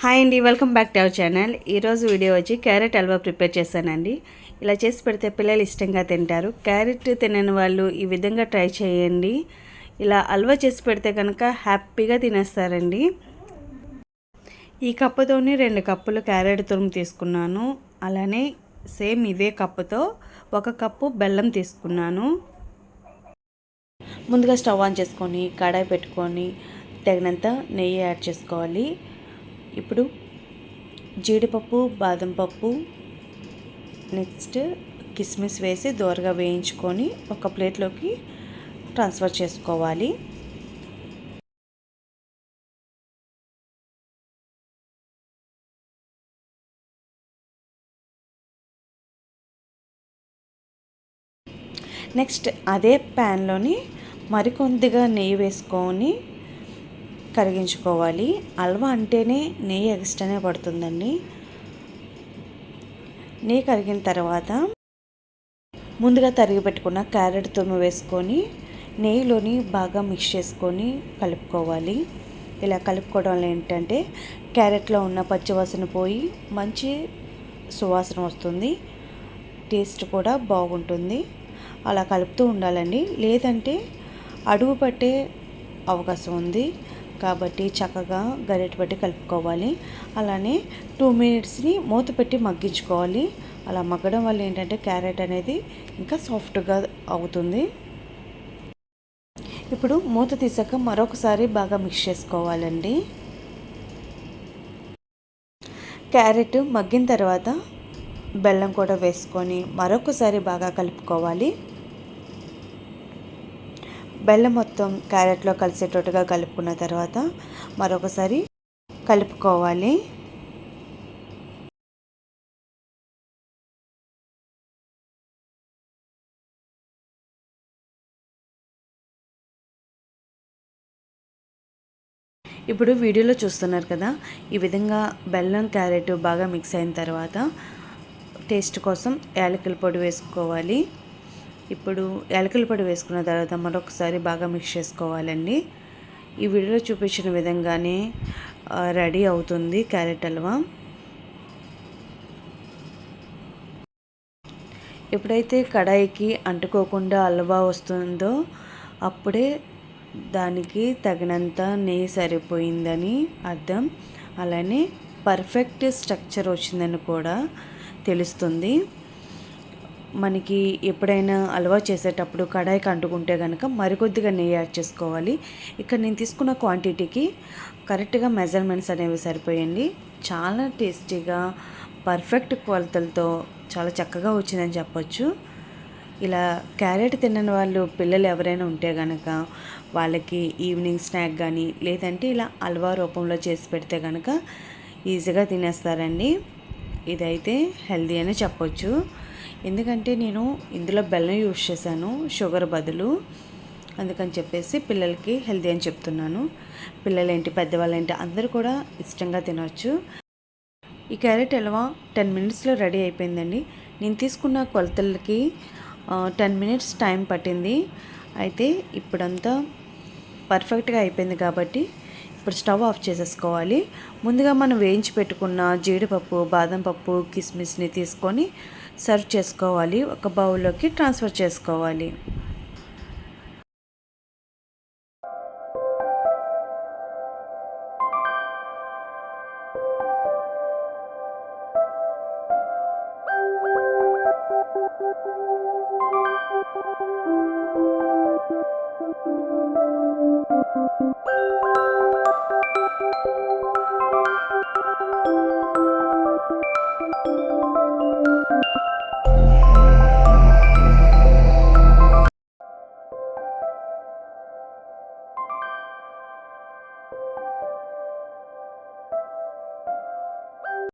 Hi అండి, welcome back to our channel. ఈరోజు video వచ్చి క్యారెట్ హల్వా ప్రిపేర్ చేశానండి. ఇలా చేసి పెడితే పిల్లలు ఇష్టంగా తింటారు. క్యారెట్ తినని వాళ్ళు ఈ విధంగా ట్రై చేయండి. ఇలా హల్వా చేసి పెడితే కనుక హ్యాపీగా తినేస్తారండి. ఈ కప్పుతోని 2 కప్పులు క్యారెట్ తురుము తీసుకున్నాను. అలానే సేమ్ ఇదే కప్పుతో 1 కప్పు బెల్లం తీసుకున్నాను. ముందుగా స్టవ్ ఆన్ చేసుకొని కడాయి పెట్టుకొని తగినంత నెయ్యి యాడ్ చేసుకోవాలి. ఇప్పుడు జీడిపప్పు, బాదం పప్పు, నెక్స్ట్ కిస్మిస్ వేసి దోరగా వేయించుకొని ఒక ప్లేట్లోకి ట్రాన్స్ఫర్ చేసుకోవాలి. నెక్స్ట్ అదే ప్యాన్లోని మరికొద్దిగా నెయ్యి వేసుకొని కరిగించుకోవాలి. హల్వా అంటేనే నెయ్యి ఎక్స్ట్రానే పడుతుందండి. నెయ్యి కరిగిన తర్వాత ముందుగా తరిగి పెట్టుకున్న క్యారెట్ తురుము వేసుకొని నెయ్యిలోని బాగా మిక్స్ చేసుకొని కలుపుకోవాలి. ఇలా కలుపుకోవడం వల్ల ఏంటంటే క్యారెట్లో ఉన్న పచ్చివాసన పోయి మంచి సువాసన వస్తుంది, టేస్ట్ కూడా బాగుంటుంది. అలా కలుపుతూ ఉండాలండి, లేదంటే అడుగు పట్టే అవకాశం ఉంది. కాబట్టి చక్కగా గరిటె పెట్టి కలుపుకోవాలి. అలానే 2 మినిట్స్ని మూత పెట్టి మగ్గించుకోవాలి. అలా మగ్గడం వల్ల ఏంటంటే క్యారెట్ అనేది ఇంకా సాఫ్ట్గా అవుతుంది. ఇప్పుడు మూత తీసాక మరొకసారి బాగా మిక్స్ చేసుకోవాలండి. క్యారెట్ మగ్గిన తర్వాత బెల్లం కూడా వేసుకొని మరొకసారి బాగా కలుపుకోవాలి. బెల్లం మొత్తం క్యారెట్లో కలిసేటట్టుగా కలుపుకున్న తర్వాత మరొకసారి కలుపుకోవాలి. ఇప్పుడు వీడియోలో చూస్తున్నారు కదా, ఈ విధంగా బెల్లం క్యారెట్ బాగా మిక్స్ అయిన తర్వాత టేస్ట్ కోసం యాలకుల పొడి వేసుకోవాలి. ఇప్పుడు యాలకుల పొడి వేసుకున్న తర్వాత మరొకసారి బాగా మిక్స్ చేసుకోవాలండి. ఈ వీడియోలో చూపించిన విధంగానే రెడీ అవుతుంది క్యారెట్ హల్వా. ఎప్పుడైతే కడాయికి అంటుకోకుండా హల్వా వస్తుందో అప్పుడే దానికి తగినంత నెయ్యి సరిపోయిందని అర్థం. అలానే పర్ఫెక్ట్ స్ట్రక్చర్ వచ్చిందని కూడా తెలుస్తుంది. మనకి ఎప్పుడైనా హల్వా చేసేటప్పుడు కడాయికి అంటుకుంటే కనుక మరికొద్దిగా నెయ్యి యాడ్ చేసుకోవాలి. ఇక్కడ నేను తీసుకున్న క్వాంటిటీకి కరెక్ట్గా మెజర్మెంట్స్ అనేవి సరిపోయండి. చాలా టేస్టీగా పర్ఫెక్ట్ కొలతలతో చాలా చక్కగా వచ్చిందని చెప్పొచ్చు. ఇలా క్యారెట్ తినని వాళ్ళు పిల్లలు ఎవరైనా ఉంటే కనుక వాళ్ళకి ఈవినింగ్ స్నాక్ కానీ లేదంటే ఇలా హల్వా రూపంలో చేసి పెడితే కనుక ఈజీగా తినేస్తారండి. ఇదైతే హెల్దీ అని చెప్పొచ్చు. ఎందుకంటే నేను ఇందులో బెల్లం యూజ్ చేశాను షుగర్ బదులు. అందుకని చెప్పేసి పిల్లలకి హెల్దీ అని చెప్తున్నాను. పిల్లలేంటి పెద్దవాళ్ళేంటి అందరూ కూడా ఇష్టంగా తినవచ్చు. ఈ క్యారెట్ హల్వా 10 మినిట్స్లో రెడీ అయిపోయిందండి. నేను తీసుకున్న కొలతలకి 10 మినిట్స్ టైం పట్టింది. అయితే ఇప్పుడంతా పర్ఫెక్ట్గా అయిపోయింది కాబట్టి ఇప్పుడు స్టవ్ ఆఫ్ చేసేసుకోవాలి. ముందుగా మనం వేయించి పెట్టుకున్న జీడిపప్పు, బాదం పప్పు, కిస్మిస్ని తీసుకొని సర్వ్ చేసుకోవాలి. ఒక బౌల్లోకి ట్రాన్స్ఫర్ చేసుకోవాలి.